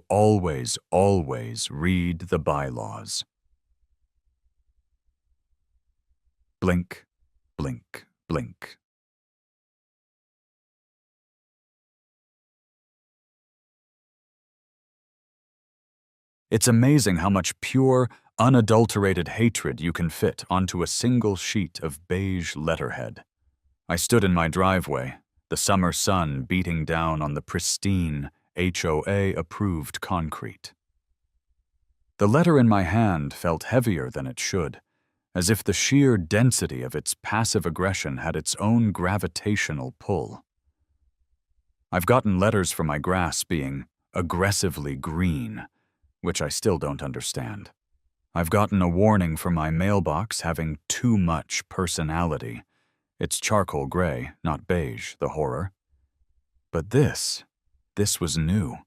always, always read the bylaws. Blink, blink, blink. It's amazing how much pure, unadulterated hatred you can fit onto a single sheet of beige letterhead. I stood in my driveway, the summer sun beating down on the pristine, HOA-approved concrete. The letter in my hand felt heavier than it should, as if the sheer density of its passive aggression had its own gravitational pull. I've gotten letters from my grass being aggressively green, which I still don't understand. I've gotten a warning from my mailbox having too much personality. It's charcoal gray, not beige, the horror. But this was new.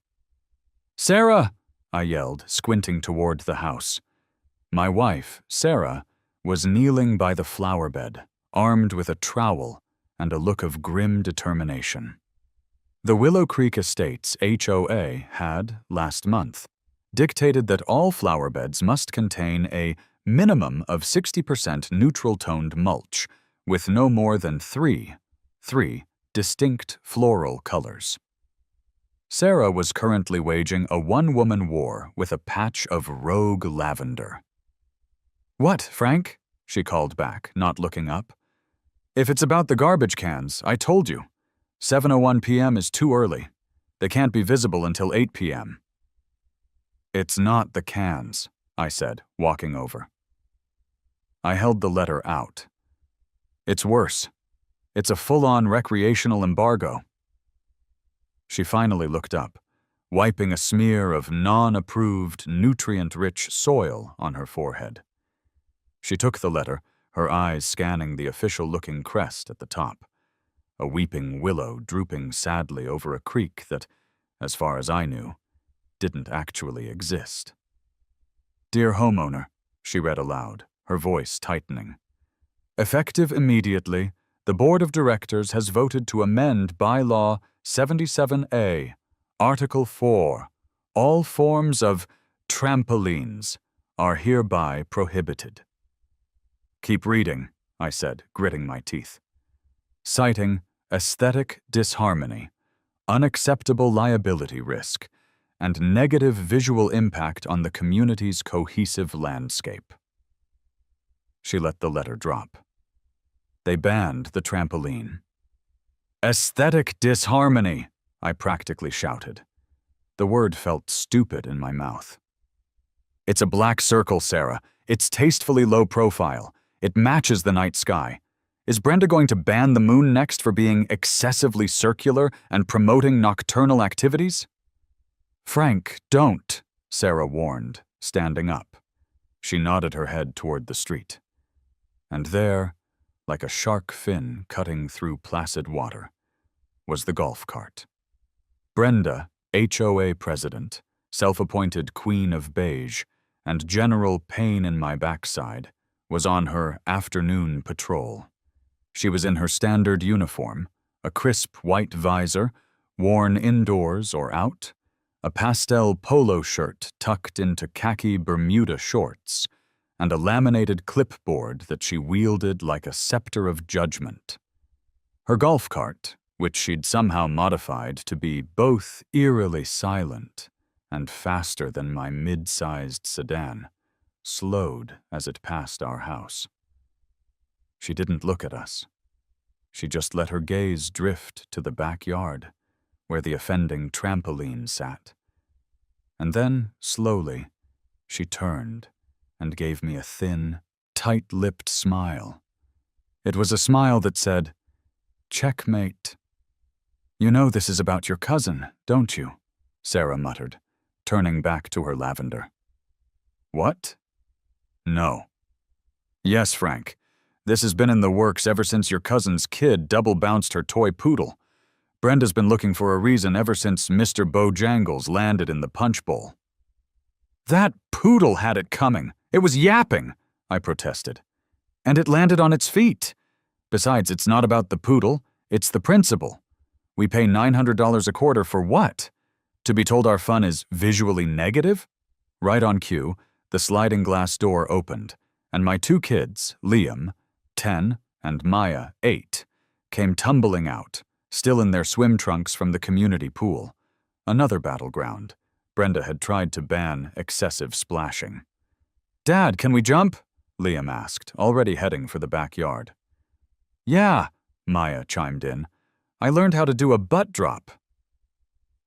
"Sarah!" I yelled, squinting toward the house. My wife, Sarah, was kneeling by the flower bed, armed with a trowel and a look of grim determination. The Willow Creek Estates HOA had, last month, dictated that all flower beds must contain a minimum of 60% neutral-toned mulch, with no more than three distinct floral colors. Sarah was currently waging a one-woman war with a patch of rogue lavender. "What, Frank?" she called back, not looking up. "If it's about the garbage cans, I told you. 7:01 p.m. is too early. They can't be visible until 8 p.m. "It's not the cans," I said, walking over. I held the letter out. "It's worse. It's a full-on recreational embargo." She finally looked up, wiping a smear of non-approved, nutrient-rich soil on her forehead. She took the letter, her eyes scanning the official-looking crest at the top, a weeping willow drooping sadly over a creek that, as far as I knew, didn't actually exist. "Dear homeowner," she read aloud, her voice tightening. "Effective immediately, the Board of Directors has voted to amend Bylaw 77A, Article 4. All forms of trampolines are hereby prohibited." "Keep reading," I said, gritting my teeth. "Citing aesthetic disharmony, unacceptable liability risk, and negative visual impact on the community's cohesive landscape." She let the letter drop. They banned the trampoline. "Aesthetic disharmony," I practically shouted. The word felt stupid in my mouth. "It's a black circle, Sarah. It's tastefully low profile. It matches the night sky. Is Brenda going to ban the moon next for being excessively circular and promoting nocturnal activities?" "Frank, don't," Sarah warned, standing up. She nodded her head toward the street. And there, like a shark fin cutting through placid water, was the golf cart. Brenda, HOA president, self-appointed queen of beige, and general pain in my backside, was on her afternoon patrol. She was in her standard uniform, a crisp white visor, worn indoors or out, a pastel polo shirt tucked into khaki Bermuda shorts, and a laminated clipboard that she wielded like a scepter of judgment. Her golf cart, which she'd somehow modified to be both eerily silent and faster than my mid-sized sedan, slowed as it passed our house. She didn't look at us. She just let her gaze drift to the backyard, where the offending trampoline sat. And then, slowly, she turned and gave me a thin, tight-lipped smile. It was a smile that said, "Checkmate." "You know this is about your cousin, don't you?" Sarah muttered, turning back to her lavender. "What?" "No." "Yes, Frank. This has been in the works ever since your cousin's kid double-bounced her toy poodle. Brenda's been looking for a reason ever since Mr. Bojangles landed in the punch bowl." "That poodle had it coming. It was yapping," I protested. "And it landed on its feet. Besides, it's not about the poodle, it's the principal. We pay $900 a quarter for what? To be told our fun is visually negative? Right on cue, the sliding glass door opened, and my two kids, Liam, 10, and Maya, 8, came tumbling out, still in their swim trunks from the community pool. Another battleground. Brenda had tried to ban excessive splashing. "Dad, can we jump?" Liam asked, already heading for the backyard. "Yeah," Maya chimed in. "I learned how to do a butt drop."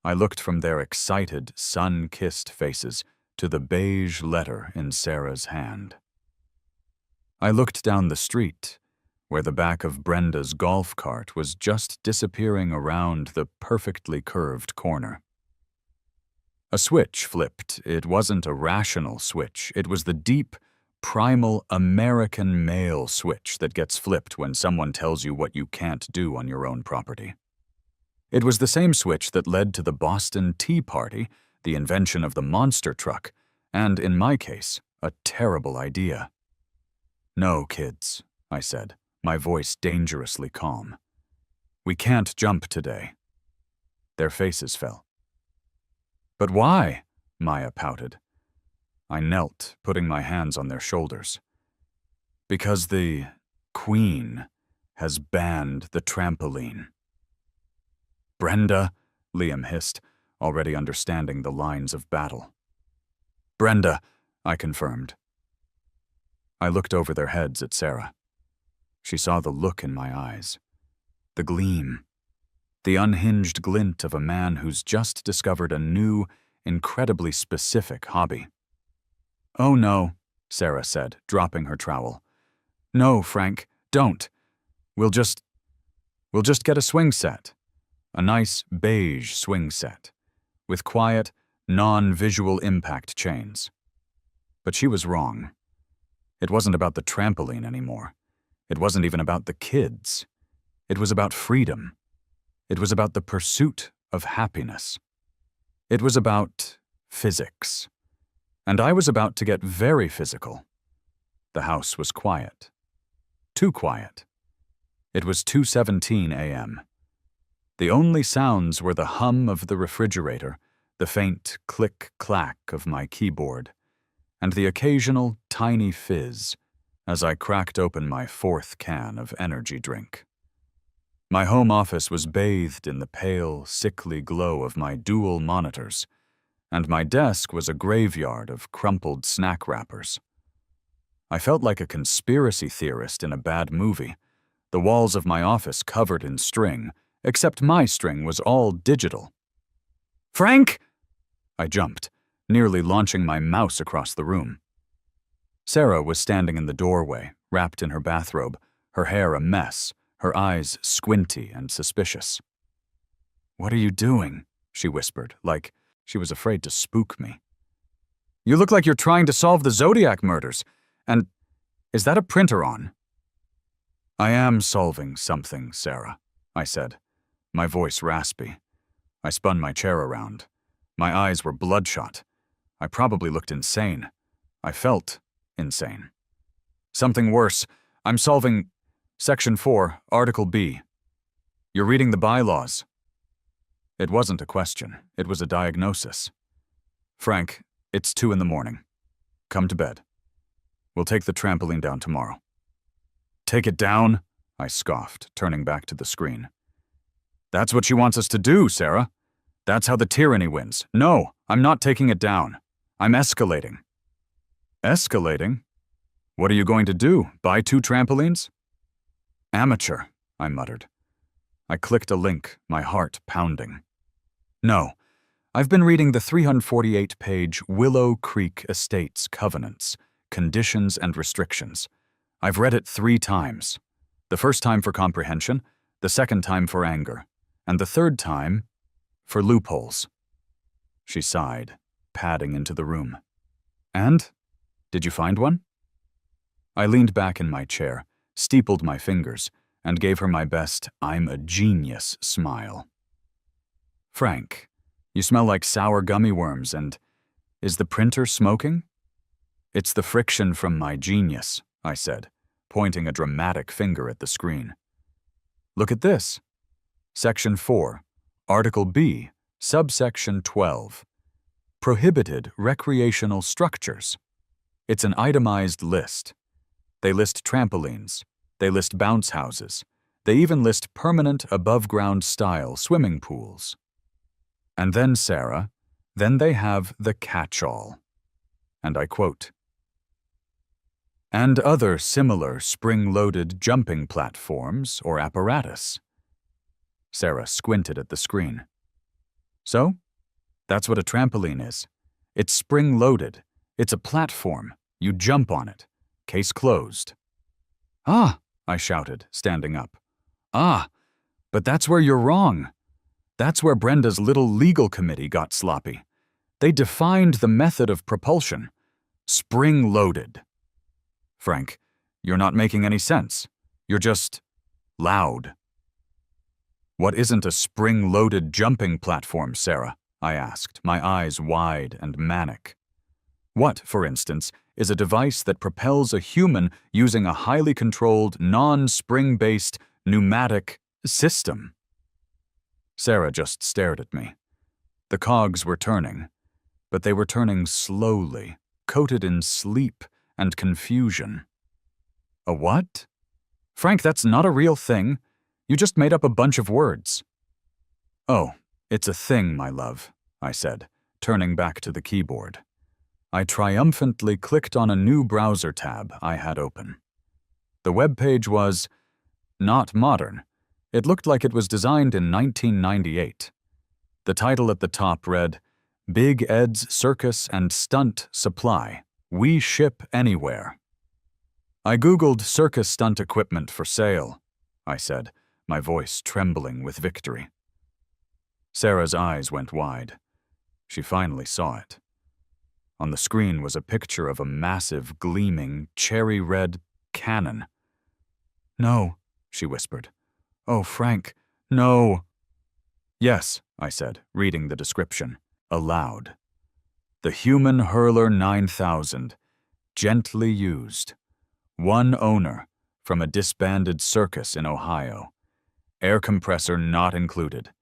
I looked from their excited, sun-kissed faces to the beige letter in Sarah's hand. I looked down the street, where the back of Brenda's golf cart was just disappearing around the perfectly curved corner. A switch flipped. It wasn't a rational switch. It was the deep, primal American male switch that gets flipped when someone tells you what you can't do on your own property. It was the same switch that led to the Boston Tea Party, the invention of the monster truck, and, in my case, a terrible idea. "No, kids," I said, my voice dangerously calm. "We can't jump today." Their faces fell. "But why?" Maya pouted. I knelt, putting my hands on their shoulders. "Because the Queen has banned the trampoline." "Brenda," Liam hissed, already understanding the lines of battle. "Brenda," I confirmed. I looked over their heads at Sarah. She saw the look in my eyes, the gleam, the unhinged glint of a man who's just discovered a new, incredibly specific hobby. "Oh no," Sarah said, dropping her trowel. "No, Frank, don't. We'll just get a swing set. A nice beige swing set, with quiet, non-visual impact chains." But she was wrong. It wasn't about the trampoline anymore. It wasn't even about the kids. It was about freedom. It was about the pursuit of happiness. It was about physics. And I was about to get very physical. The house was quiet. Too quiet. It was 2:17 a.m. The only sounds were the hum of the refrigerator, the faint click-clack of my keyboard, and the occasional tiny fizz as I cracked open my 4th can of energy drink. My home office was bathed in the pale, sickly glow of my dual monitors, and my desk was a graveyard of crumpled snack wrappers. I felt like a conspiracy theorist in a bad movie, the walls of my office covered in string, except my string was all digital. "Frank!" I jumped, nearly launching my mouse across the room. Sarah was standing in the doorway, wrapped in her bathrobe, her hair a mess, her eyes squinty and suspicious. "What are you doing?" she whispered, like she was afraid to spook me. "You look like you're trying to solve the Zodiac murders. And is that a printer on?" "I am solving something, Sarah," I said, my voice raspy. I spun my chair around. My eyes were bloodshot. I probably looked insane. I felt insane. "Something worse. I'm solving Section 4, Article B. You're reading the bylaws." It wasn't a question. It was a diagnosis. "Frank, it's 2 a.m. Come to bed. We'll take the trampoline down tomorrow." "Take it down?" I scoffed, turning back to the screen. "That's what she wants us to do, Sarah. That's how the tyranny wins. No, I'm not taking it down. I'm escalating." "Escalating? What are you going to do, buy 2 trampolines?" "Amateur," I muttered. I clicked a link, my heart pounding. "No, I've been reading the 348-page Willow Creek Estates Covenants, Conditions and Restrictions. I've read it 3 times. The first time for comprehension, the second time for anger, and the third time for loopholes." She sighed, padding into the room. "And? Did you find one?" I leaned back in my chair, steepled my fingers, and gave her my best "I'm a genius" smile. "Frank, you smell like sour gummy worms, and is the printer smoking?" "It's the friction from my genius," I said, pointing a dramatic finger at the screen. "Look at this. Section 4, Article B, Subsection 12. Prohibited recreational structures. It's an itemized list. They list trampolines. They list bounce houses. They even list permanent above-ground style swimming pools. And then, Sarah, then they have the catch-all. And I quote, and other similar spring-loaded jumping platforms or apparatus. Sarah squinted at the screen. So, that's what a trampoline is. It's spring-loaded. It's a platform. You jump on it. Case closed. Ah, I shouted, standing up. Ah, but that's where you're wrong. That's where Brenda's little legal committee got sloppy. They defined the method of propulsion. Spring-loaded. Frank, you're not making any sense. You're just loud. What isn't a spring-loaded jumping platform, Sarah? I asked, my eyes wide and manic. What, for instance, is a device that propels a human using a highly controlled, non-spring-based pneumatic system? Sarah just stared at me. The cogs were turning, but they were turning slowly, coated in sleep and confusion. A what? Frank, that's not a real thing. You just made up a bunch of words. Oh, it's a thing, my love, I said, turning back to the keyboard. I triumphantly clicked on a new browser tab I had open. The web page was not modern. It looked like it was designed in 1998. The title at the top read, Big Ed's Circus and Stunt Supply. We ship anywhere. I Googled circus stunt equipment for sale, I said, my voice trembling with victory. Sarah's eyes went wide. She finally saw it. On the screen was a picture of a massive, gleaming, cherry-red cannon. No, she whispered. Oh, Frank, no. Yes, I said, reading the description, aloud. The Human Hurler 9000, gently used. One owner, from a disbanded circus in Ohio. Air compressor not included.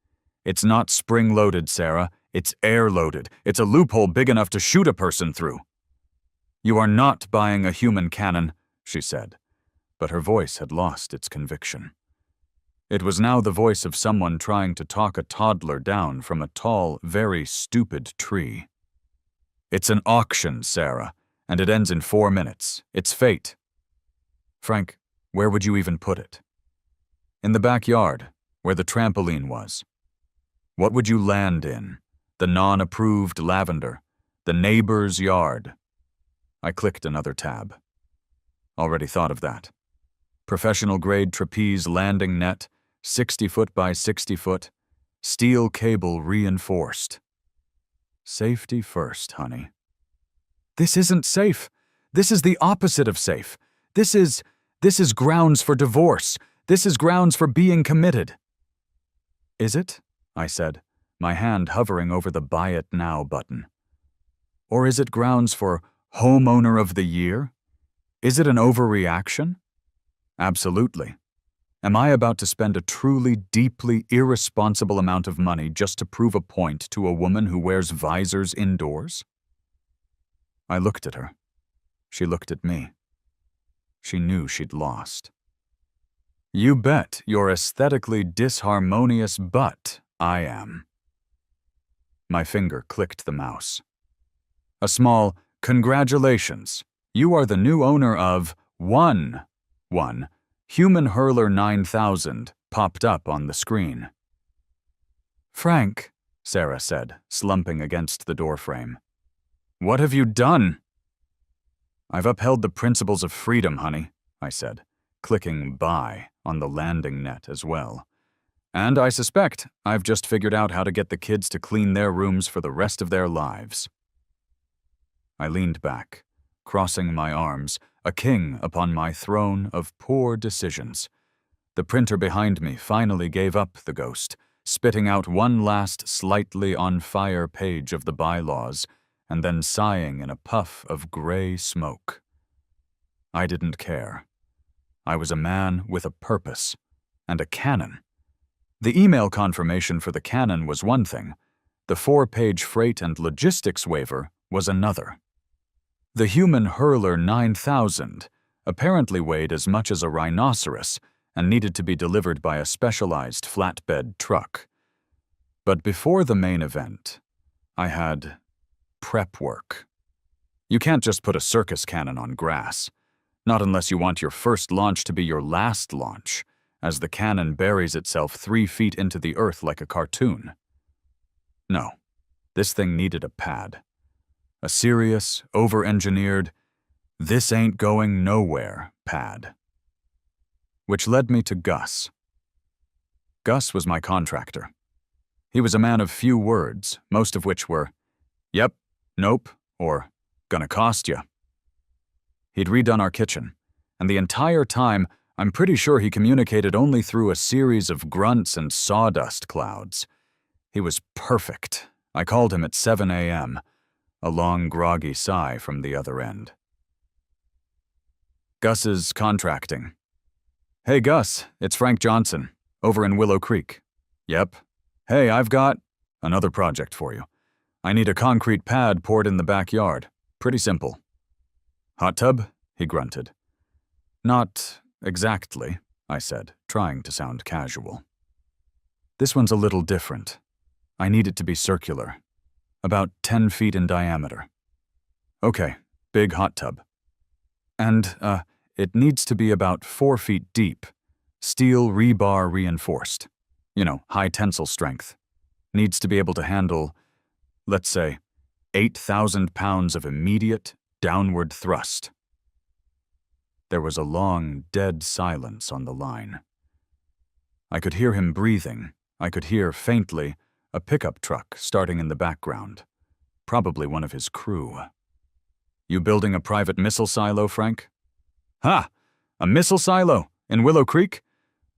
It's not spring-loaded, Sarah. It's air-loaded. It's a loophole big enough to shoot a person through. You are not buying a human cannon, she said, but her voice had lost its conviction. It was now the voice of someone trying to talk a toddler down from a tall, very stupid tree. It's an auction, Sarah, and it ends in 4 minutes. It's fate. Frank, where would you even put it? In the backyard, where the trampoline was. What would you land in? The non-approved lavender, the neighbor's yard. I clicked another tab. Already thought of that. Professional-grade trapeze landing net, 60 foot by 60 foot, steel cable reinforced. Safety first, honey. This isn't safe. This is the opposite of safe. This is grounds for divorce. This is grounds for being committed. Is it? I said, my hand hovering over the Buy It Now button. Or is it grounds for Homeowner of the Year? Is it an overreaction? Absolutely. Am I about to spend a truly, deeply irresponsible amount of money just to prove a point to a woman who wears visors indoors? I looked at her. She looked at me. She knew she'd lost. You bet you're aesthetically disharmonious, but I am. My finger clicked the mouse. A small, congratulations, you are the new owner of one Human Hurler 9000 popped up on the screen. Frank, Sarah said, slumping against the doorframe. What have you done? I've upheld the principles of freedom, honey, I said, clicking buy on the landing net as well. And I suspect I've just figured out how to get the kids to clean their rooms for the rest of their lives. I leaned back, crossing my arms, a king upon my throne of poor decisions. The printer behind me finally gave up the ghost, spitting out one last slightly on fire page of the bylaws, and then sighing in a puff of gray smoke. I didn't care. I was a man with a purpose, and a cannon. The email confirmation for the cannon was one thing, The 4-page freight and logistics waiver was another. The human hurler 9000 apparently weighed as much as a rhinoceros and needed to be delivered by a specialized flatbed truck. But before the main event, I had prep work. You can't just put a circus cannon on grass, not unless you want your first launch to be your last launch, as the cannon buries itself 3 feet into the earth like a cartoon. No, this thing needed a pad. A serious, over-engineered, this ain't going nowhere pad. Which led me to Gus. Gus was my contractor. He was a man of few words, most of which were, "Yep," "Nope," or "Gonna cost ya." He'd redone our kitchen, and the entire time, I'm pretty sure he communicated only through a series of grunts and sawdust clouds. He was perfect. I called him at 7 a.m., a long, groggy sigh from the other end. Gus's contracting. "Hey, Gus, it's Frank Johnson, over in Willow Creek." "Yep." "Hey, I've got another project for you. I need a concrete pad poured in the backyard. Pretty simple." "Hot tub?" he grunted. "Not exactly," I said, trying to sound casual. "This one's a little different. I need it to be circular, about 10 feet in diameter." "Okay, big hot tub. And, it needs to be about 4 feet deep, steel rebar reinforced. You know, high tensile strength. Needs to be able to handle, let's say, 8,000 pounds of immediate, downward thrust." There was a long, dead silence on the line. I could hear him breathing. I could hear, faintly, a pickup truck starting in the background. Probably one of his crew. "You building a private missile silo, Frank?" "Ha! A missile silo? In Willow Creek?"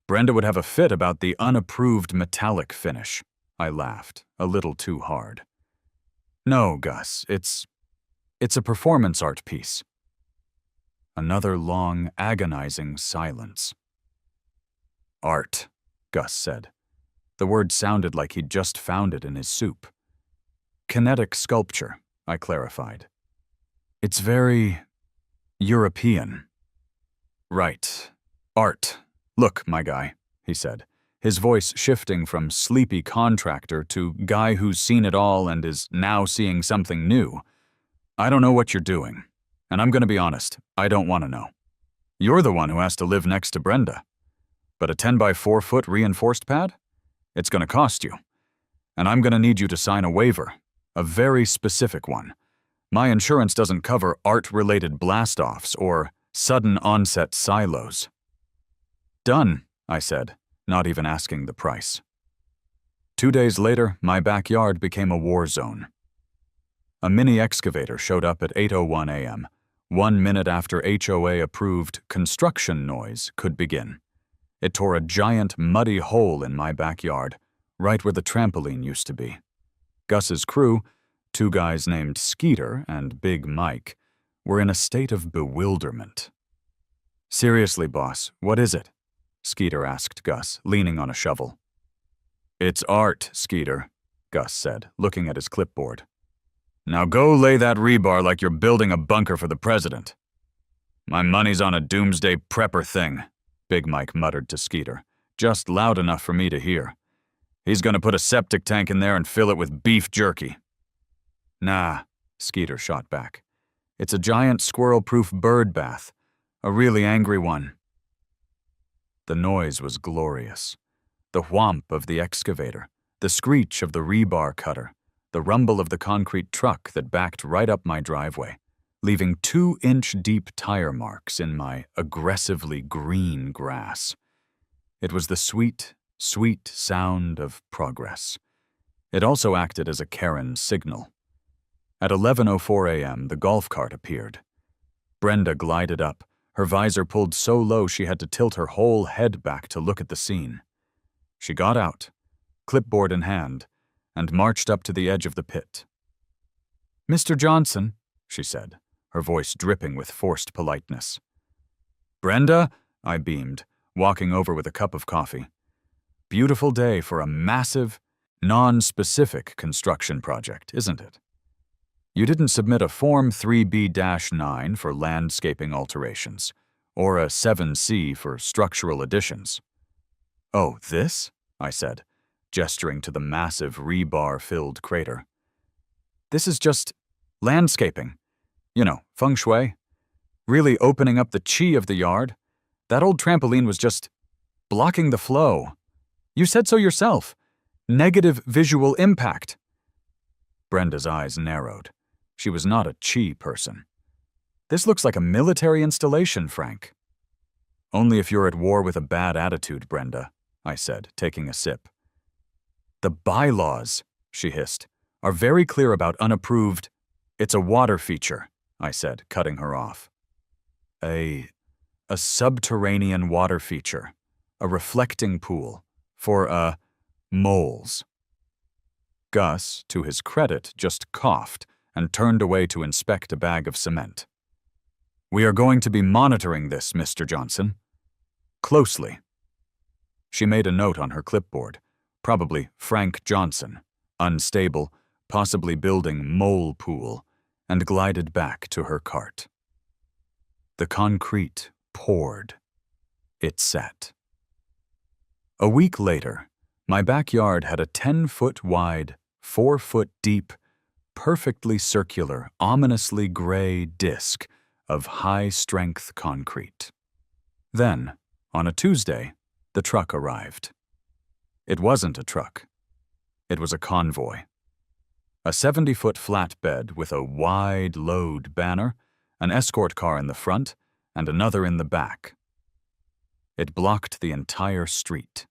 Brenda would have a fit about the unapproved metallic finish. I laughed, a little too hard. "No, Gus, it's a performance art piece." Another long, agonizing silence. "Art," Gus said. The word sounded like he'd just found it in his soup. "Kinetic sculpture," I clarified. "It's very European." "Right. Art. Look, my guy," he said, his voice shifting from sleepy contractor to guy who's seen it all and is now seeing something new. "I don't know what you're doing, and I'm gonna be honest, I don't want to know. You're the one who has to live next to Brenda. But a 10 by 4 foot reinforced pad? It's gonna cost you. And I'm gonna need you to sign a waiver, a very specific one. My insurance doesn't cover art-related blast-offs or sudden onset silos." "Done," I said, not even asking the price. 2 days later, my backyard became a war zone. A mini excavator showed up at 8:01 a.m., 1 minute after HOA-approved construction noise could begin. It tore a giant, muddy hole in my backyard, right where the trampoline used to be. Gus's crew, 2 guys named Skeeter and Big Mike, were in a state of bewilderment. "Seriously, boss, what is it?" Skeeter asked Gus, leaning on a shovel. "It's art, Skeeter," Gus said, looking at his clipboard. "Now go lay that rebar like you're building a bunker for the president." "My money's on a doomsday prepper thing," Big Mike muttered to Skeeter, just loud enough for me to hear. "He's gonna put a septic tank in there and fill it with beef jerky." "Nah," Skeeter shot back. "It's a giant squirrel-proof bird bath. A really angry one." The noise was glorious. The whomp of the excavator, the screech of the rebar cutter, the rumble of the concrete truck that backed right up my driveway, leaving 2-inch-deep tire marks in my aggressively green grass. It was the sweet, sweet sound of progress. It also acted as a Karen signal. At 11:04 a.m., the golf cart appeared. Brenda glided up, her visor pulled so low she had to tilt her whole head back to look at the scene. She got out, clipboard in hand, and marched up to the edge of the pit. "Mr. Johnson," she said, her voice dripping with forced politeness. "Brenda," I beamed, walking over with a cup of coffee. "Beautiful day for a massive..." non-specific construction project, isn't it? You didn't submit a Form 3B-9 for landscaping alterations, or a 7C for structural additions. Oh, this? I said, gesturing to the massive rebar-filled crater. This is just landscaping. You know, feng shui. Really opening up the chi of the yard. That old trampoline was just blocking the flow. You said so yourself. Negative visual impact. Brenda's eyes narrowed. She was not a chi person. This looks like a military installation, Frank. Only if you're at war with a bad attitude, Brenda, I said, taking a sip. The bylaws, she hissed, are very clear about unapproved. It's a water feature, I said, cutting her off. A subterranean water feature, a reflecting pool, for, moles. Gus, to his credit, just coughed and turned away to inspect a bag of cement. We are going to be monitoring this, Mr. Johnson. Closely. She made a note on her clipboard, probably Frank Johnson, unstable, possibly building mole pool, and glided back to her cart. The concrete poured. It set. A week later, my backyard had a 10-foot wide, 4-foot deep, perfectly circular, ominously gray disk of high-strength concrete. Then, on a Tuesday, the truck arrived. It wasn't a truck. It was a convoy. A 70-foot flatbed with a wide load banner, an escort car in the front, and another in the back. It blocked the entire street.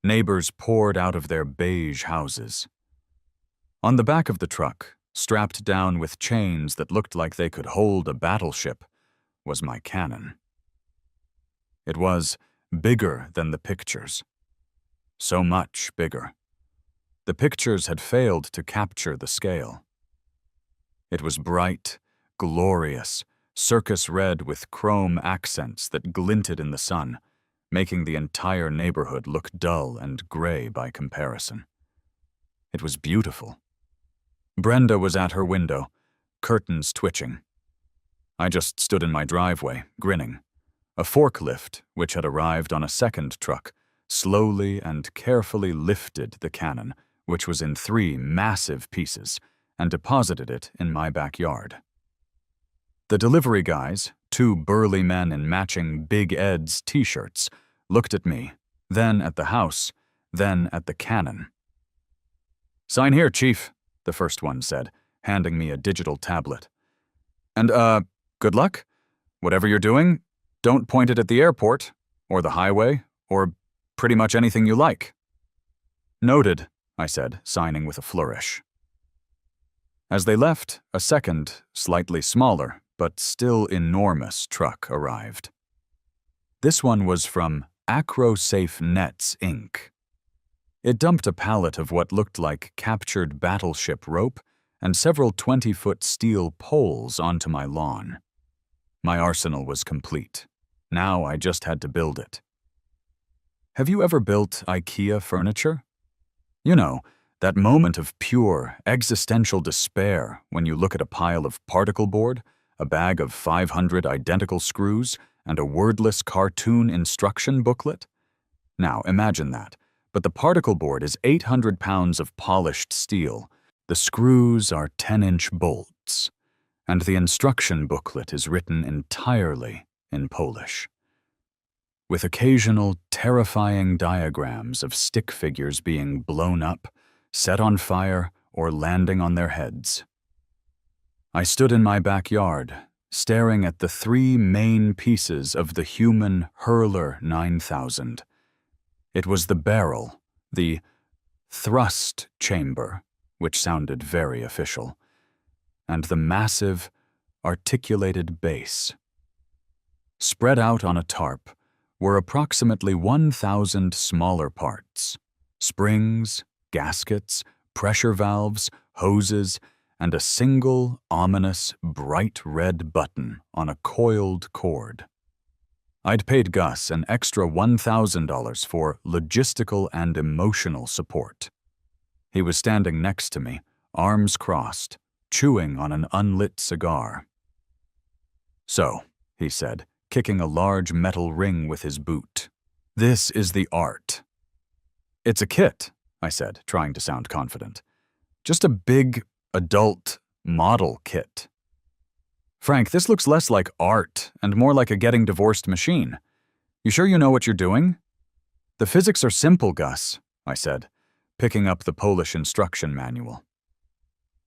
Neighbors poured out of their beige houses. On the back of the truck, strapped down with chains that looked like they could hold a battleship, was my cannon. It was bigger than the pictures. So much bigger. The pictures had failed to capture the scale. It was bright, glorious, circus red with chrome accents that glinted in the sun, making the entire neighborhood look dull and gray by comparison. It was beautiful. Brenda was at her window, curtains twitching. I just stood in my driveway, grinning. A forklift, which had arrived on a second truck, slowly and carefully lifted the cannon, which was in 3 massive pieces, and deposited it in my backyard. The delivery guys, 2 burly men in matching Big Ed's t-shirts, looked at me, then at the house, then at the cannon. "Sign here, Chief," the first one said, handing me a digital tablet. "And, good luck. Whatever you're doing, don't point it at the airport, or the highway, or pretty much anything you like." "Noted," I said, signing with a flourish. As they left, a second, slightly smaller, but still enormous truck arrived. This one was from AcroSafe Nets, Inc. It dumped a pallet of what looked like captured battleship rope and several 20-foot steel poles onto my lawn. My arsenal was complete. Now I just had to build it. Have you ever built IKEA furniture? You know, that moment of pure, existential despair when you look at a pile of particle board, a bag of 500 identical screws, and a wordless cartoon instruction booklet? Now, imagine that. But the particle board is 800 pounds of polished steel, the screws are 10-inch bolts, and the instruction booklet is written entirely in Polish, with occasional terrifying diagrams of stick figures being blown up, set on fire, or landing on their heads. I stood in my backyard, staring at the 3 main pieces of the human Hurler 9000. It was the barrel, the thrust chamber, which sounded very official, and the massive, articulated base. Spread out on a tarp were approximately 1,000 smaller parts, springs, gaskets, pressure valves, hoses, and a single, ominous, bright red button on a coiled cord. I'd paid Gus an extra $1,000 for logistical and emotional support. He was standing next to me, arms crossed, chewing on an unlit cigar. "So," he said, kicking a large metal ring with his boot, "this is the art." "It's a kit," I said, trying to sound confident. "Just a big, adult model kit." "Frank, this looks less like art and more like a getting divorced machine. You sure you know what you're doing?" "The physics are simple, Gus," I said, picking up the Polish instruction manual.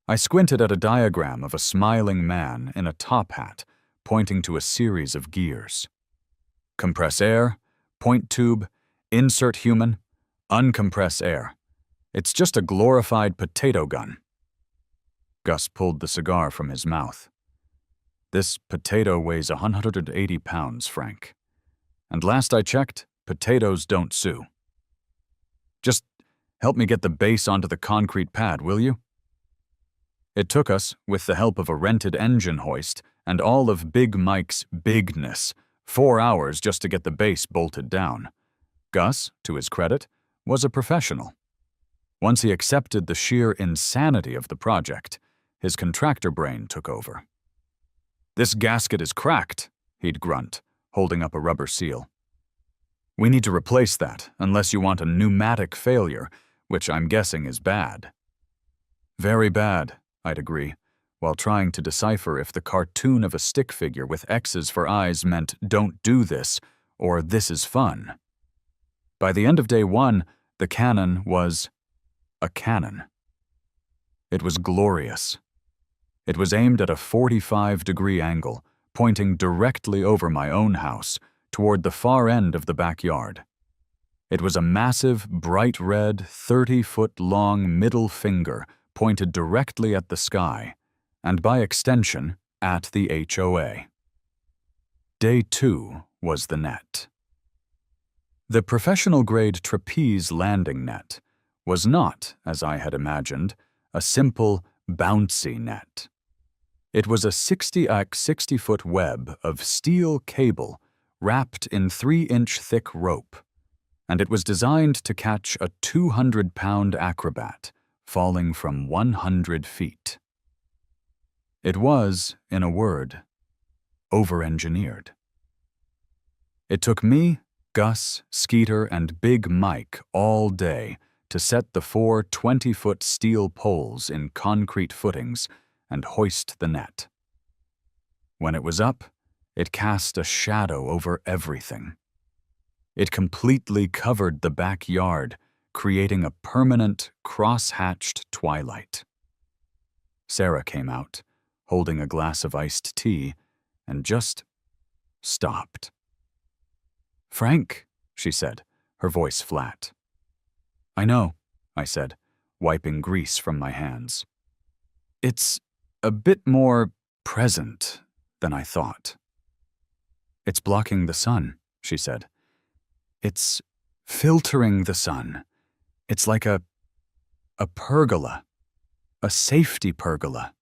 I squinted at a diagram of a smiling man in a top hat, pointing to a series of gears. Compress air, point tube, insert human, uncompress air. It's just a glorified potato gun. Gus pulled the cigar from his mouth. "This potato weighs 180 pounds, Frank. And last I checked, potatoes don't sue. Just help me get the base onto the concrete pad, will you?" It took us, with the help of a rented engine hoist and all of Big Mike's bigness, 4 hours just to get the base bolted down. Gus, to his credit, was a professional. Once he accepted the sheer insanity of the project, his contractor brain took over. "This gasket is cracked," he'd grunt, holding up a rubber seal. "We need to replace that, unless you want a pneumatic failure, which I'm guessing is bad." "Very bad," I'd agree, while trying to decipher if the cartoon of a stick figure with X's for eyes meant "don't do this" or "this is fun." By the end of day 1, the cannon was a cannon. It was glorious. It was aimed at a 45-degree angle, pointing directly over my own house, toward the far end of the backyard. It was a massive, bright red, 30-foot-long middle finger pointed directly at the sky, and by extension, at the HOA. Day 2 was the net. The professional-grade trapeze landing net was not, as I had imagined, a simple, bouncy net. It was a 60x60-foot web of steel cable wrapped in 3-inch thick rope, and it was designed to catch a 200-pound acrobat falling from 100 feet. It was, in a word, over-engineered. It took me, Gus, Skeeter, and Big Mike all day to set the 4 20-foot steel poles in concrete footings and hoist the net. When it was up, it cast a shadow over everything. It completely covered the backyard, creating a permanent, cross-hatched twilight. Sarah came out, holding a glass of iced tea, and just stopped. "Frank," she said, her voice flat. "I know," I said, wiping grease from my hands. "It's a bit more present than I thought." "It's blocking the sun," she said. "It's filtering the sun. It's like a pergola, a safety pergola.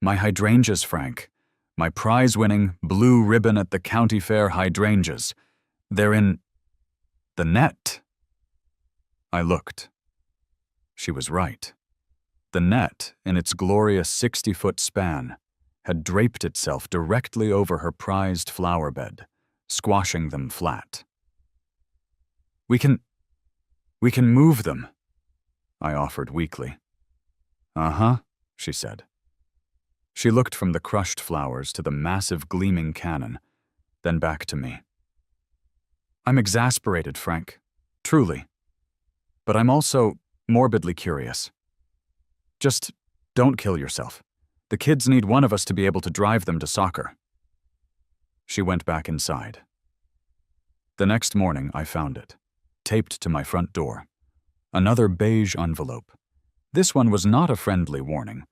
My hydrangeas, Frank, my prize-winning, blue ribbon at the county fair hydrangeas, they're in the net." I looked. She was right. The net, in its glorious 60-foot span, had draped itself directly over her prized flower bed, squashing them flat. We can move them," I offered weakly. "Uh-huh," she said. She looked from the crushed flowers to the massive gleaming cannon, then back to me. "I'm exasperated, Frank. Truly. But I'm also morbidly curious. Just don't kill yourself. The kids need one of us to be able to drive them to soccer." She went back inside. The next morning, I found it, taped to my front door. Another beige envelope. This one was not a friendly warning.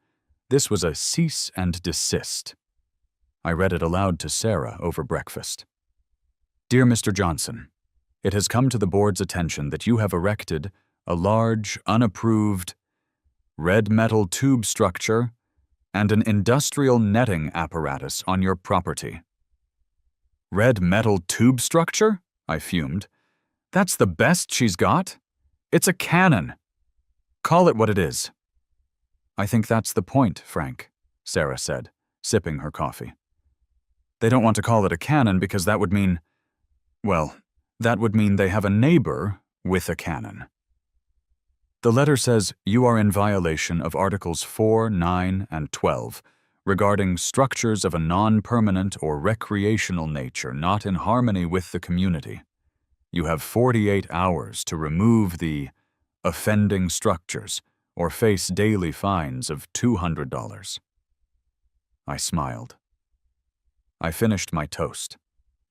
This was a cease and desist. I read it aloud to Sarah over breakfast. "Dear Mr. Johnson, it has come to the board's attention that you have erected a large, unapproved, red metal tube structure and an industrial netting apparatus on your property." "Red metal tube structure?" I fumed. "That's the best she's got? It's a cannon." Call it what it is. I think that's the point, Frank, Sarah said, sipping her coffee. They don't want to call it a cannon because that would mean, well, that would mean they have a neighbor with a cannon. The letter says you are in violation of Articles 4, 9, and 12 regarding structures of a non-permanent or recreational nature not in harmony with the community. You have 48 hours to remove the offending structures or face daily fines of $200. I smiled. I finished my toast.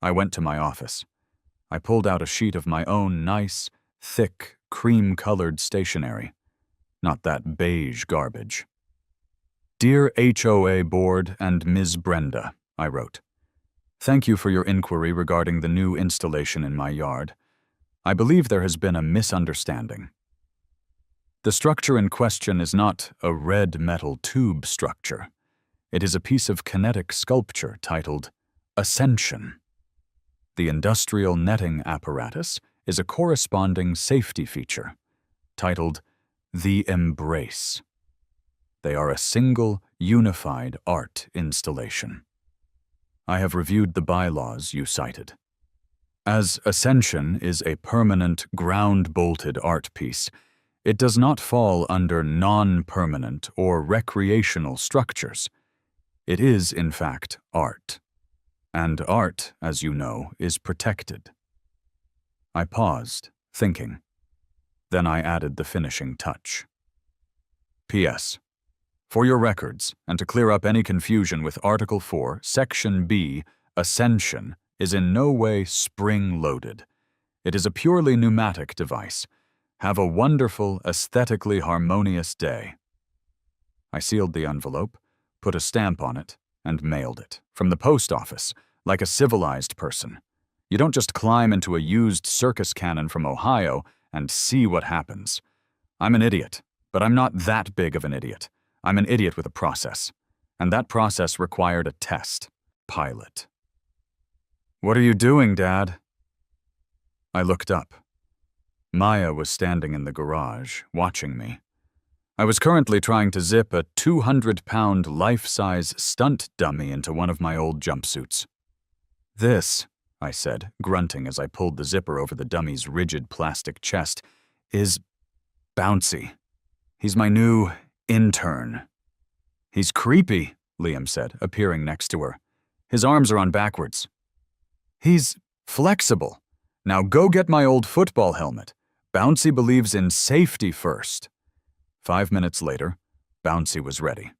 I went to my office. I pulled out a sheet of my own nice, thick, cream-colored stationery, not that beige garbage. Dear HOA Board and Ms. Brenda, I wrote. Thank you for your inquiry regarding the new installation in my yard. I believe there has been a misunderstanding. The structure in question is not a red metal tube structure. It is a piece of kinetic sculpture titled Ascension. The industrial netting apparatus is a corresponding safety feature, titled The Embrace. They are a single, unified art installation. I have reviewed the bylaws you cited. As Ascension is a permanent, ground-bolted art piece, it does not fall under non-permanent or recreational structures. It is, in fact, art. And art, as you know, is protected. I paused, thinking. Then I added the finishing touch. P.S. For your records, and to clear up any confusion with Article 4, Section B, Ascension is in no way spring-loaded. It is a purely pneumatic device. Have a wonderful, aesthetically harmonious day. I sealed the envelope, put a stamp on it, and mailed it, from the post office, like a civilized person. You don't just climb into a used circus cannon from Ohio and see what happens. I'm an idiot, but I'm not that big of an idiot. I'm an idiot with a process. And that process required a test. Pilot. What are you doing, Dad? I looked up. Maya was standing in the garage, watching me. I was currently trying to zip a 200-pound life-size stunt dummy into one of my old jumpsuits. This, I said, grunting as I pulled the zipper over the dummy's rigid plastic chest, is Bouncy. He's my new intern. He's creepy, Liam said, appearing next to her. His arms are on backwards. He's flexible. Now go get my old football helmet. Bouncy believes in safety first. 5 minutes later, Bouncy was ready.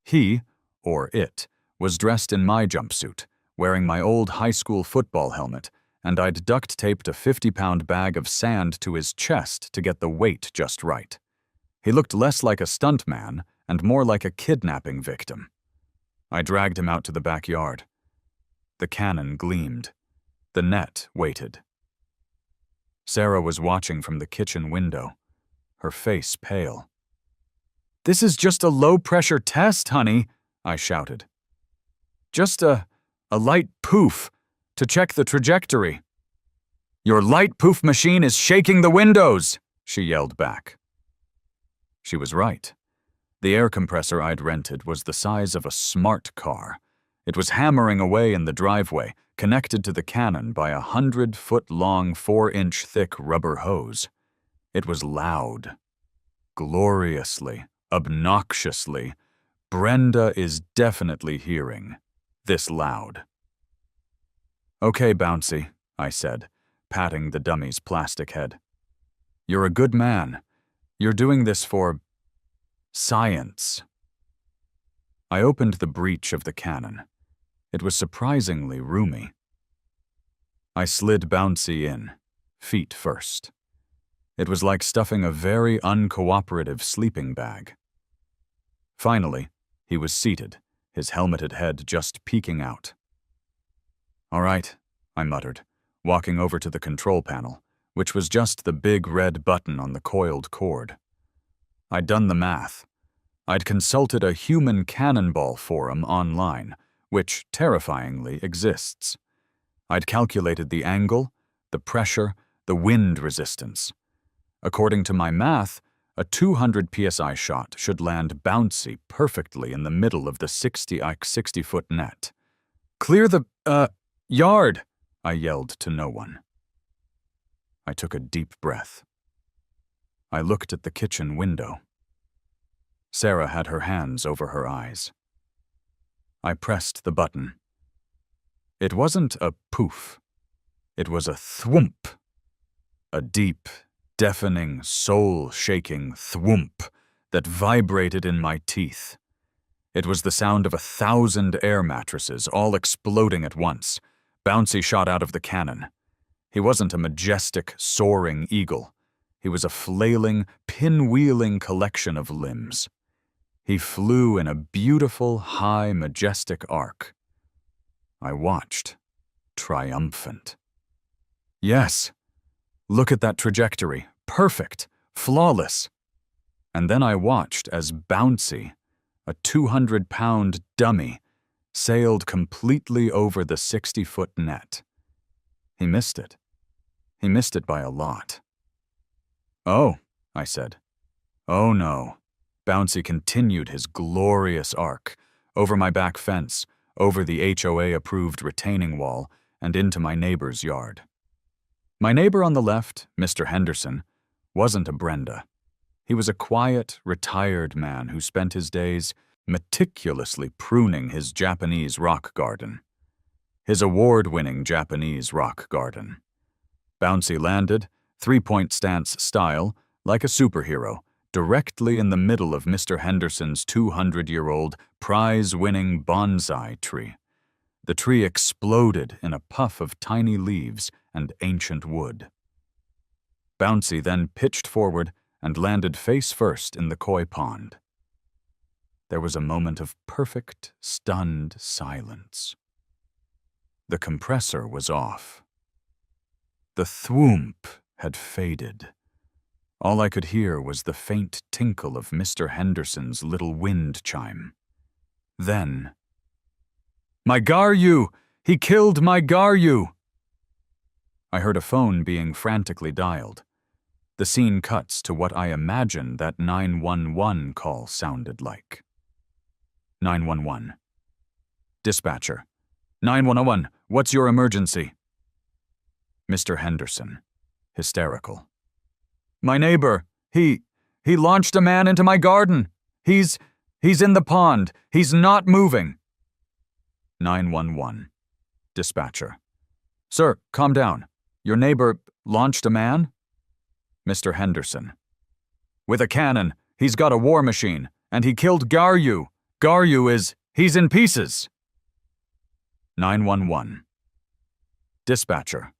He, or it, was dressed in my jumpsuit, wearing my old high school football helmet, and I'd duct-taped a 50-pound bag of sand to his chest to get the weight just right. He looked less like a stuntman and more like a kidnapping victim. I dragged him out to the backyard. The cannon gleamed. The net waited. Sarah was watching from the kitchen window, her face pale. "This is just a low-pressure test, honey," I shouted. "Just a light poof to check the trajectory." "Your light poof machine is shaking the windows," she yelled back. She was right. The air compressor I'd rented was the size of a smart car. It was hammering away in the driveway, connected to the cannon by a 100-foot-long, 4-inch-thick rubber hose. It was loud. Gloriously, obnoxiously. Brenda is definitely hearing. This loud. "Okay, Bouncy," I said, patting the dummy's plastic head. "You're a good man. You're doing this for science." I opened the breech of the cannon. It was surprisingly roomy. I slid Bouncy in, feet first. It was like stuffing a very uncooperative sleeping bag. Finally, he was seated, his helmeted head just peeking out. "All right," I muttered, walking over to the control panel, which was just the big red button on the coiled cord. I'd done the math. I'd consulted a human cannonball forum online, which terrifyingly exists. I'd calculated the angle, the pressure, the wind resistance. According to my math, A 200 psi shot should land bouncy perfectly in the middle of the 60-foot net. "Clear the, yard!" I yelled to no one. I took a deep breath. I looked at the kitchen window. Sarah had her hands over her eyes. I pressed the button. It wasn't a poof. It was a thwomp. A deep, deafening, soul-shaking thwomp that vibrated in my teeth. It was the sound of 1,000 air mattresses all exploding at once. Bouncy shot out of the cannon. He wasn't a majestic, soaring eagle. He was a flailing, pinwheeling collection of limbs. He flew in a beautiful, high, majestic arc. I watched, triumphant. Yes, look at that trajectory. Perfect, flawless. And then I watched as Bouncy, a 200-pound dummy, sailed completely over the 60-foot net. He missed it. He missed it by a lot. "Oh," I said. "Oh no." Bouncy continued his glorious arc, over my back fence, over the HOA-approved retaining wall, and into my neighbor's yard. My neighbor on the left, Mr. Henderson, wasn't a Brenda. He was a quiet, retired man who spent his days meticulously pruning his Japanese rock garden. His award-winning Japanese rock garden. Bouncy landed, three-point stance style, like a superhero, directly in the middle of Mr. Henderson's 200-year-old, prize-winning bonsai tree. The tree exploded in a puff of tiny leaves and ancient wood. Bouncy then pitched forward and landed face first in the koi pond. There was a moment of perfect, stunned silence. The compressor was off. The thwomp had faded. All I could hear was the faint tinkle of Mr. Henderson's little wind chime. Then, "My Garyu! He killed my Garyu!" I heard a phone being frantically dialed. The scene cuts to what I imagine that 911 call sounded like. 911. Dispatcher. 911, what's your emergency? Mr. Henderson, hysterical. "My neighbor, he launched a man into my garden. He's in the pond. He's not moving." 911. Dispatcher. "Sir, calm down. Your neighbor launched a man?" Mr. Henderson. "With a cannon. He's got a war machine. And he killed Garyu. He's in pieces." 911. Dispatcher.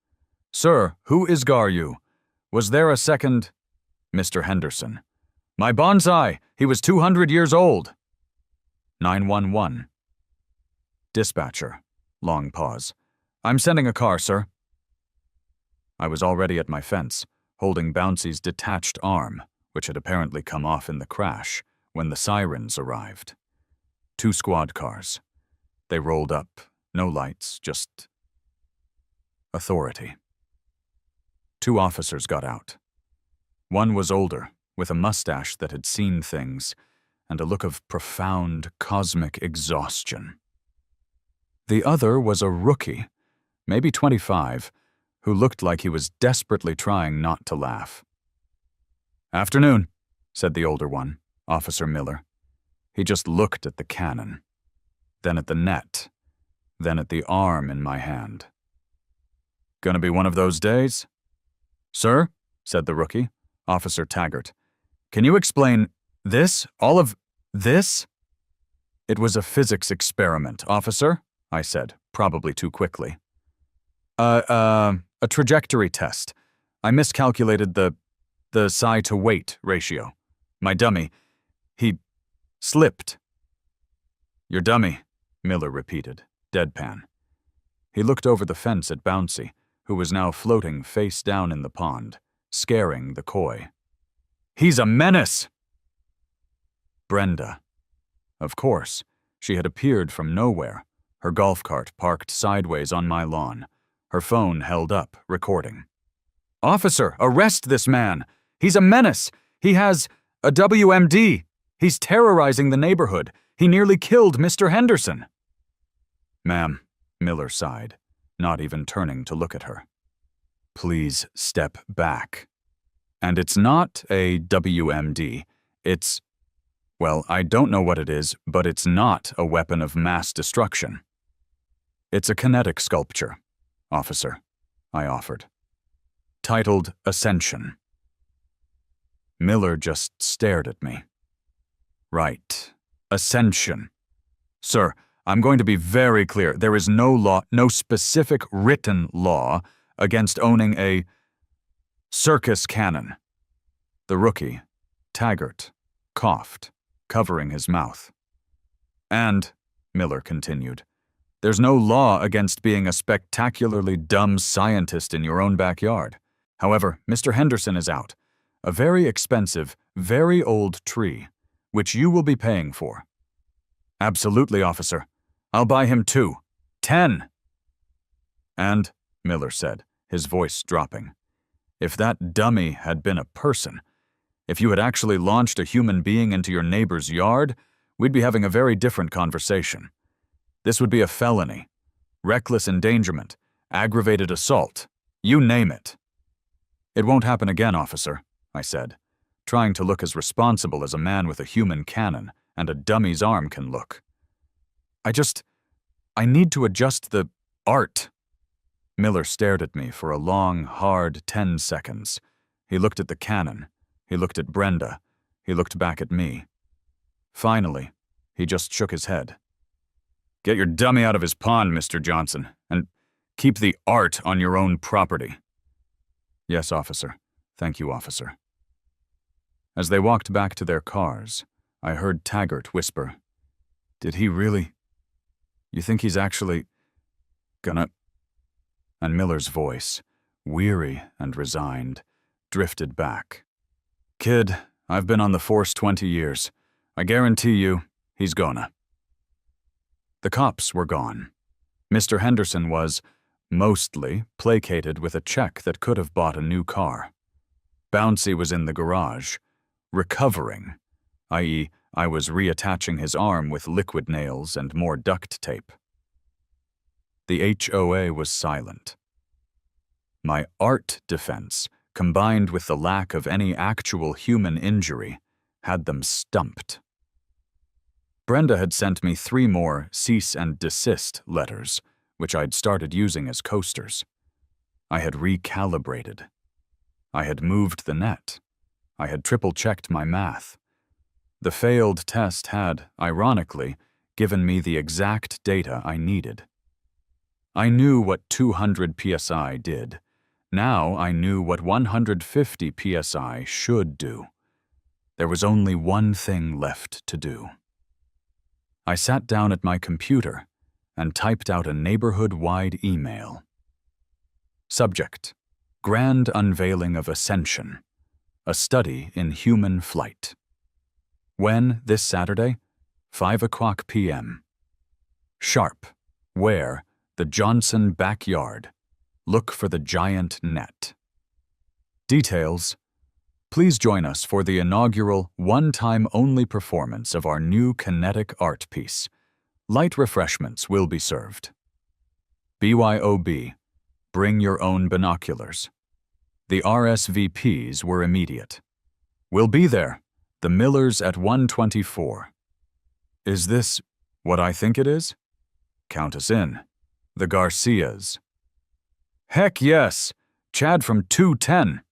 "Sir, who is Garyu? Was there a second—" Mr. Henderson. "My bonsai! He was 200 years old." 911. Dispatcher. Long pause. "I'm sending a car, sir." I was already at my fence, holding Bouncy's detached arm, which had apparently come off in the crash, when the sirens arrived. 2 squad cars. They rolled up. No lights, just authority. 2 officers got out. One was older, with a mustache that had seen things, and a look of profound, cosmic exhaustion. The other was a rookie, maybe 25, who looked like he was desperately trying not to laugh. "Afternoon," said the older one, Officer Miller. He just looked at the cannon, then at the net, then at the arm in my hand. "Gonna be one of those days?" "Sir," said the rookie, Officer Taggart, "can you explain this, all of this?" "It was a physics experiment, officer," I said, probably too quickly. A trajectory test. I miscalculated the psi-to-weight ratio. My dummy, he slipped." "Your dummy," Miller repeated, deadpan. He looked over the fence at Bouncy, who was now floating face down in the pond, scaring the koi. "He's a menace!" Brenda. Of course, she had appeared from nowhere, her golf cart parked sideways on my lawn, her phone held up, recording. "Officer, arrest this man! He's a menace! He has A WMD! He's terrorizing the neighborhood. He nearly killed Mr. Henderson. Ma'am, Miller sighed, not even turning to look at her. Please step back. And it's not a WMD. Well, I don't know what it is, but it's not a weapon of mass destruction. It's a kinetic sculpture, officer, I offered. Titled Ascension. Miller just stared at me. Right. Ascension. Sir, I'm going to be very clear. There is no law, no specific written law, against owning a circus cannon. The rookie, Taggart, coughed, covering his mouth. And, Miller continued, there's no law against being a spectacularly dumb scientist in your own backyard. However, Mr. Henderson is out. A very expensive, very old tree, which you will be paying for. Absolutely, officer. I'll buy him 2. 10. And, Miller said, his voice dropping, if that dummy had been a person, if you had actually launched a human being into your neighbor's yard, we'd be having a very different conversation. This would be a felony, reckless endangerment, aggravated assault, you name it. It won't happen again, officer, I said, trying to look as responsible as a man with a human cannon and a dummy's arm can look. I need to adjust the art. Miller stared at me for a long, hard 10 seconds. He looked at the cannon. He looked at Brenda. He looked back at me. Finally, he just shook his head. Get your dummy out of his pond, Mr. Johnson, and keep the art on your own property. Yes, officer. Thank you, officer. As they walked back to their cars, I heard Taggart whisper, Did he really? You think he's actually gonna? And Miller's voice, weary and resigned, drifted back. Kid, I've been on the force 20 years. I guarantee you, he's gonna. The cops were gone. Mr. Henderson was, mostly, placated with a check that could have bought a new car. Bouncy was in the garage, recovering, i.e., I was reattaching his arm with liquid nails and more duct tape. The HOA was silent. My art defense, combined with the lack of any actual human injury, had them stumped. Brenda had sent me 3 more cease and desist letters, which I'd started using as coasters. I had recalibrated. I had moved the net. I had triple-checked my math. The failed test had, ironically, given me the exact data I needed. I knew what 200 psi did. Now I knew what 150 psi should do. There was only one thing left to do. I sat down at my computer and typed out a neighborhood-wide email. Subject: Grand Unveiling of Ascension, a study in human flight. When, this Saturday? 5:00 p.m. Sharp. Where? The Johnson backyard. Look for the giant net. Details: Please join us for the inaugural one-time-only performance of our new kinetic art piece. Light refreshments will be served. BYOB. Bring your own binoculars. The RSVPs were immediate. We'll be there. The Millers at 124. Is this what I think it is? Count us in. The Garcias. Heck yes! Chad from 210.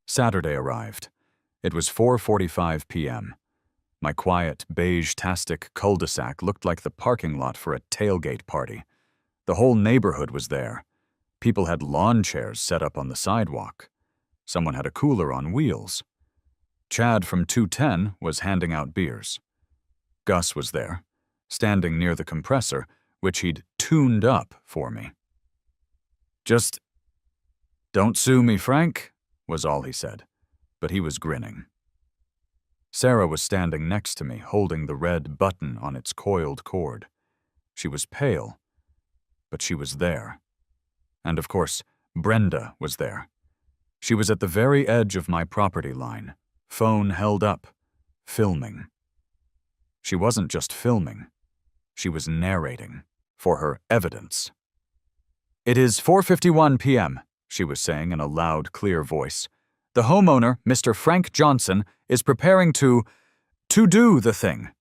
Saturday arrived. It was 4:45 p.m. My quiet, beige-tastic cul-de-sac looked like the parking lot for a tailgate party. The whole neighborhood was there. People had lawn chairs set up on the sidewalk. Someone had a cooler on wheels. Chad from 210 was handing out beers. Gus was there, standing near the compressor, which he'd tuned up for me. Just, "Don't sue me, Frank," was all he said, but he was grinning. Sarah was standing next to me, holding the red button on its coiled cord. She was pale, but she was there. And of course, Brenda was there. She was at the very edge of my property line, phone held up, filming. She wasn't just filming, she was narrating for her evidence. "It is 4:51 p.m., she was saying in a loud, clear voice. "The homeowner, Mr. Frank Johnson, is preparing to do the thing."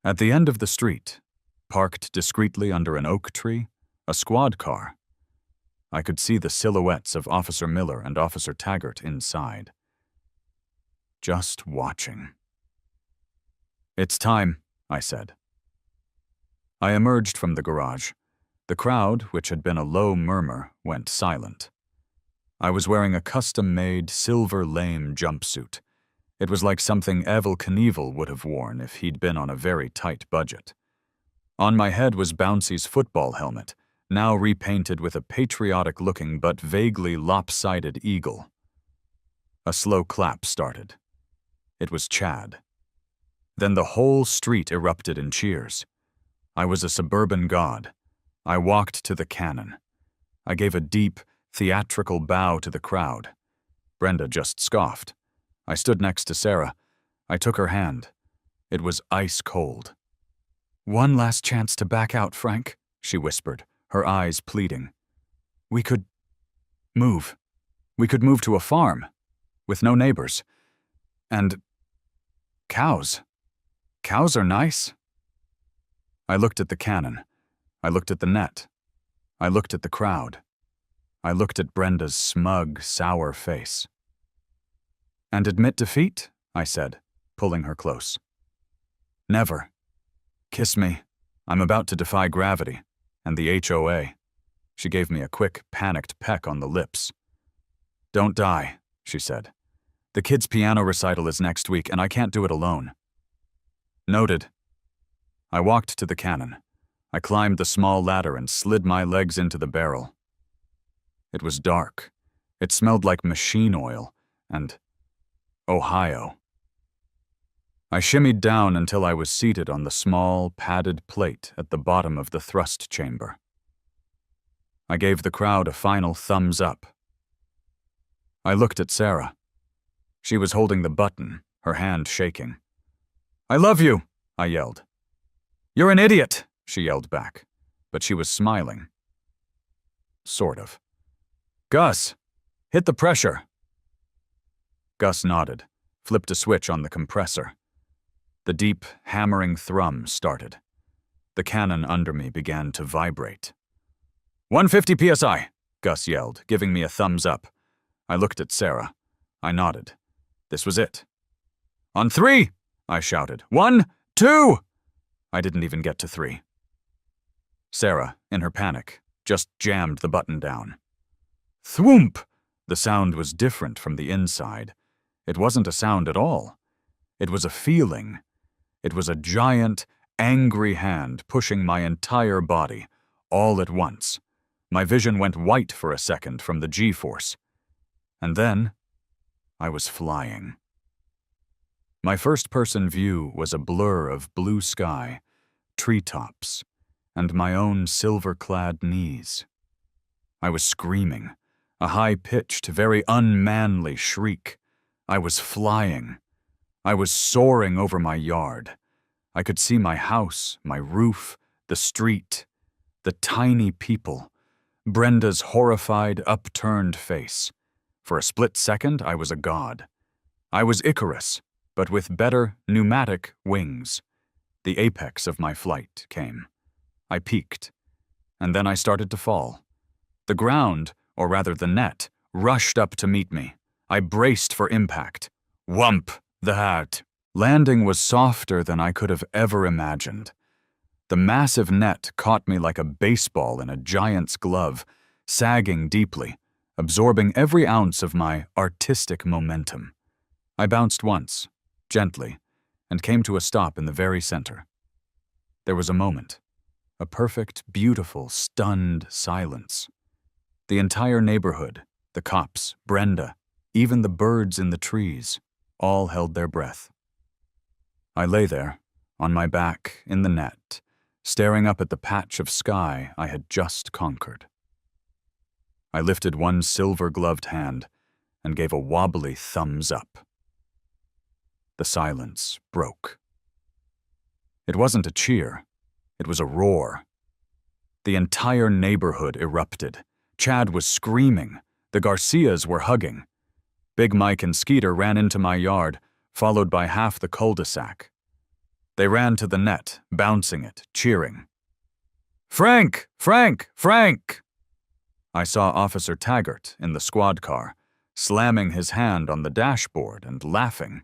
At the end of the street, parked discreetly under an oak tree, a squad car. I could see the silhouettes of Officer Miller and Officer Taggart inside. Just watching. "It's time," I said. I emerged from the garage. The crowd, which had been a low murmur, went silent. I was wearing a custom-made silver lame jumpsuit. It was like something Evel Knievel would have worn if he'd been on a very tight budget. On my head was Bouncy's football helmet, now repainted with a patriotic-looking but vaguely lopsided eagle. A slow clap started. It was Chad. Then the whole street erupted in cheers. I was a suburban god. I walked to the cannon. I gave a deep, theatrical bow to the crowd. Brenda just scoffed. I stood next to Sarah. I took her hand. It was ice cold. "One last chance to back out, Frank," she whispered, her eyes pleading. We could move. We could move to a farm, with no neighbors. And cows. Cows are nice." I looked at the cannon. I looked at the net. I looked at the crowd. I looked at Brenda's smug, sour face. "And admit defeat?" I said, pulling her close. "Never. Kiss me. I'm about to defy gravity, and the HOA." She gave me a quick, panicked peck on the lips. "Don't die," she said. "The kids' piano recital is next week, and I can't do it alone." "Noted." I walked to the cannon. I climbed the small ladder and slid my legs into the barrel. It was dark. It smelled like machine oil and Ohio. I shimmied down until I was seated on the small, padded plate at the bottom of the thrust chamber. I gave the crowd a final thumbs up. I looked at Sarah. She was holding the button, her hand shaking. "I love you," I yelled. "You're an idiot," she yelled back, but she was smiling. Sort of. "Gus, hit the pressure." Gus nodded, flipped a switch on the compressor. The deep, hammering thrum started. The cannon under me began to vibrate. 150 psi, Gus yelled, giving me a thumbs up. I looked at Sarah. I nodded. This was it. "On 3, I shouted. 1, 2! I didn't even get to 3. Sarah, in her panic, just jammed the button down. Thwoomp! The sound was different from the inside. It wasn't a sound at all. It was a feeling. It was a giant, angry hand pushing my entire body, all at once. My vision went white for a second from the G-force. And then, I was flying. My first-person view was a blur of blue sky, treetops, and my own silver-clad knees. I was screaming, a high-pitched, very unmanly shriek. I was flying. I was soaring over my yard. I could see my house, my roof, the street, the tiny people, Brenda's horrified, upturned face. For a split second, I was a god. I was Icarus, but with better pneumatic wings. The apex of my flight came. I peaked, and then I started to fall. The ground, or rather the net, rushed up to meet me. I braced for impact. Whump! The hat. Landing was softer than I could have ever imagined. The massive net caught me like a baseball in a giant's glove, sagging deeply, absorbing every ounce of my artistic momentum. I bounced once, gently, and came to a stop in the very center. There was a moment, a perfect, beautiful, stunned silence. The entire neighborhood, the cops, Brenda, even the birds in the trees, all held their breath. I lay there, on my back, in the net, staring up at the patch of sky I had just conquered. I lifted one silver-gloved hand and gave a wobbly thumbs up. The silence broke. It wasn't a cheer. It was a roar. The entire neighborhood erupted. Chad was screaming. The Garcias were hugging. Big Mike and Skeeter ran into my yard, followed by half the cul-de-sac. They ran to the net, bouncing it, cheering. "Frank! Frank! Frank!" I saw Officer Taggart in the squad car, slamming his hand on the dashboard and laughing.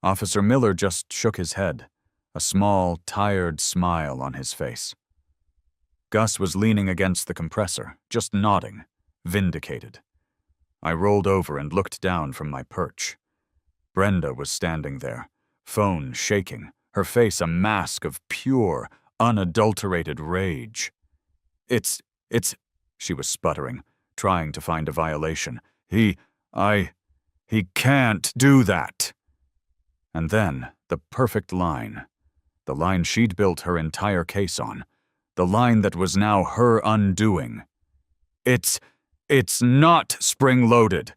Officer Miller just shook his head, a small, tired smile on his face. Gus was leaning against the compressor, just nodding, vindicated. I rolled over and looked down from my perch. Brenda was standing there, phone shaking, her face a mask of pure, unadulterated rage. It's, she was sputtering, trying to find a violation. He can't do that. And then, the perfect line. The line she'd built her entire case on. The line that was now her undoing. It's not spring-loaded.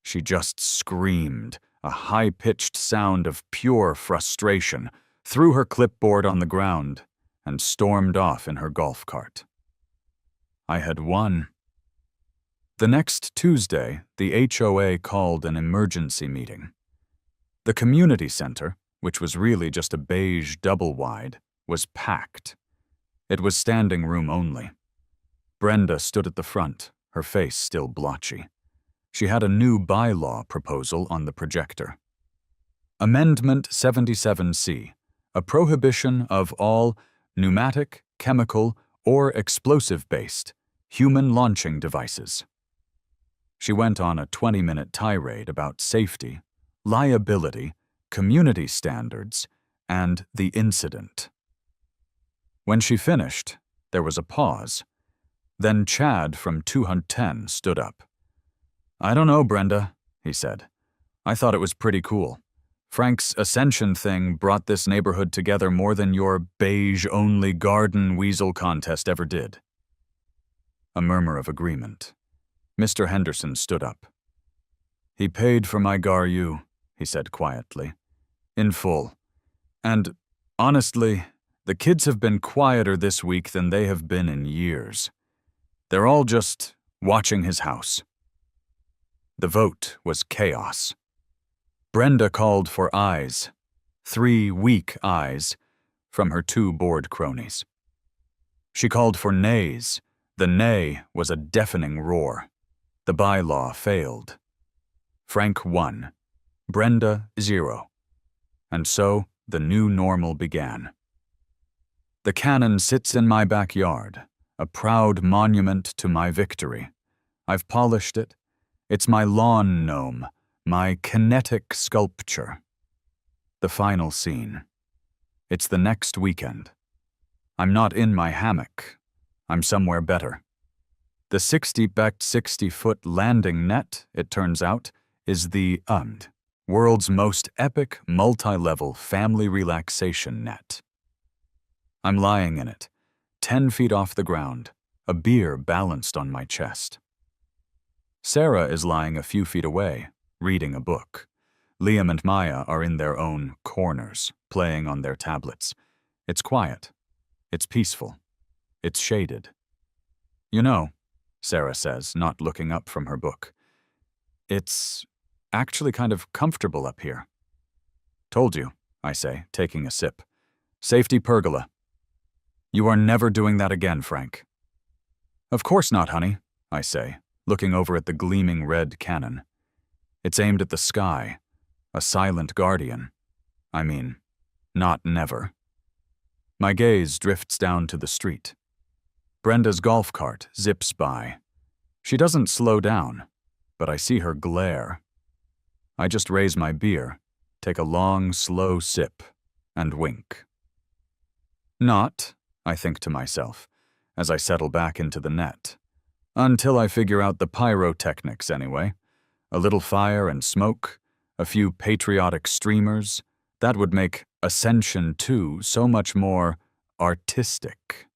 She just screamed, a high-pitched sound of pure frustration, threw her clipboard on the ground, and stormed off in her golf cart. I had won. The next Tuesday, the HOA called an emergency meeting. The community center, which was really just a beige double-wide, was packed. It was standing room only. Brenda stood at the front, her face still blotchy. She had a new bylaw proposal on the projector. Amendment 77C, a prohibition of all pneumatic, chemical, or explosive-based human launching devices. She went on a 20-minute tirade about safety, liability, community standards, and the incident. When she finished, there was a pause. Then Chad from 210 stood up. "I don't know, Brenda," he said. "I thought it was pretty cool. Frank's Ascension thing brought this neighborhood together more than your beige-only garden weasel contest ever did." A murmur of agreement. Mr. Henderson stood up. "He paid for my GARU," he said quietly. "In full. And, honestly, the kids have been quieter this week than they have been in years. They're all just watching his house." The vote was chaos. Brenda called for ayes, 3 weak ayes, from her 2 board cronies. She called for nays. The nay was a deafening roar. The bylaw failed. Frank won. Brenda 0. And so the new normal began. The cannon sits in my backyard, a proud monument to my victory. I've polished it. It's my lawn gnome, my kinetic sculpture. The final scene. It's the next weekend. I'm not in my hammock. I'm somewhere better. The 60-60-foot landing net, it turns out, is the world's most epic multi-level family relaxation net. I'm lying in it, 10 feet off the ground, a beer balanced on my chest. Sarah is lying a few feet away, reading a book. Liam and Maya are in their own corners, playing on their tablets. It's quiet. It's peaceful. It's shaded. "You know," Sarah says, not looking up from her book, "it's actually kind of comfortable up here." "Told you," I say, taking a sip. "Safety pergola." "You are never doing that again, Frank." "Of course not, honey," I say, looking over at the gleaming red cannon. It's aimed at the sky, a silent guardian. I mean, not never. My gaze drifts down to the street. Brenda's golf cart zips by. She doesn't slow down, but I see her glare. I just raise my beer, take a long, slow sip, and wink. Not, I think to myself, as I settle back into the net. Until I figure out the pyrotechnics, anyway. A little fire and smoke, a few patriotic streamers, that would make Ascension 2 so much more artistic.